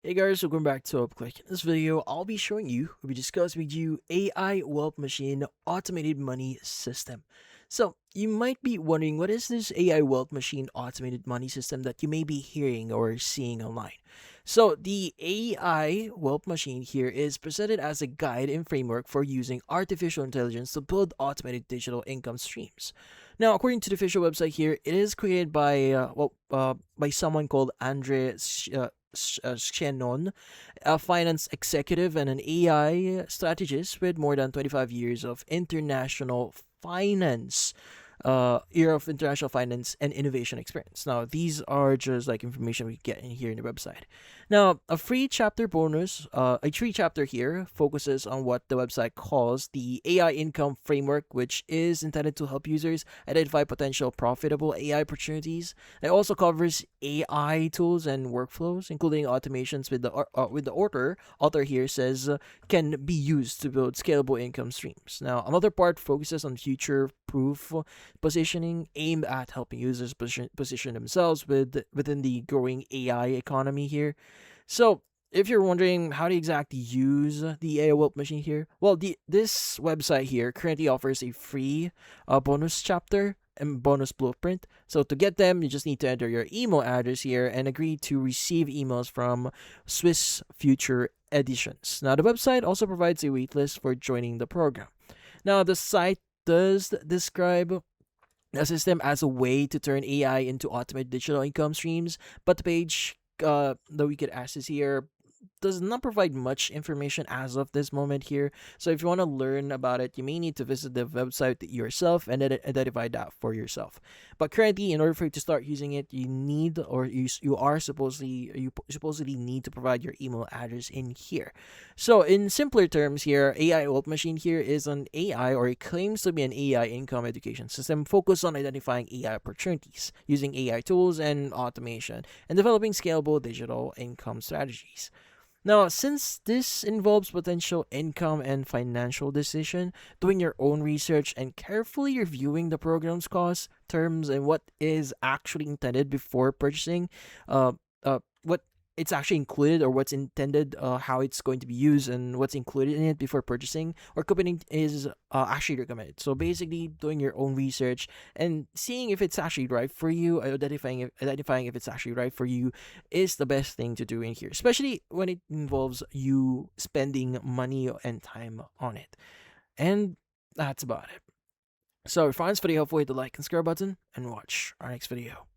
Hey guys, welcome back to UpClick. In this video, I'll be showing you, we'll be discussing with you AI Wealth Machine Automated Money System. So, you might be wondering, what is this AI Wealth Machine Automated Money System that you may be hearing or seeing online? So, the AI Wealth Machine here is presented as a guide and framework for using artificial intelligence to build automated digital income streams. Now, according to the official website here, it is created by someone called Andre Shannon, a finance executive and an AI strategist with more than 25 years of era of international finance and innovation experience. Now, these are just like information we get in here in the website. Now, a free chapter here focuses on what the website calls the AI income framework, which is intended to help users identify potential profitable AI opportunities. It also covers AI tools and workflows, including automations with the author here says can be used to build scalable income streams. Now, another part focuses on future-proof positioning aimed at helping users position themselves within the growing AI economy here. So, if you're wondering how to exactly use the AI Wealth Machine here, well, this website here currently offers a free bonus chapter and bonus blueprint. So to get them, you just need to enter your email address here and agree to receive emails from Swiss Future Editions. Now, the website also provides a waitlist for joining the program. Now, the site does describe the system as a way to turn AI into automated digital income streams, but the page that we could access here does not provide much information as of this moment here. So if you want to learn about it, you may need to visit the website yourself and identify that for yourself. But currently, in order for you to start using it, you need or you supposedly need to provide your email address in here. So in simpler terms here, AI Wealth Machine here is an AI, or it claims to be an AI income education system focused on identifying AI opportunities using AI tools and automation and developing scalable digital income strategies. Now, since this involves potential income and financial decision, doing your own research and carefully reviewing the program's costs, terms, and what is actually intended before purchasing, what it's actually included or what's intended, how it's going to be used, and what's included in it before purchasing or committing is actually recommended. So basically, doing your own research and seeing if it's actually right for you, identifying if it's actually right for you is the best thing to do in here, especially when it involves you spending money and time on it. And that's about it. So if you find this video helpful, hit the like and subscribe button and watch our next video.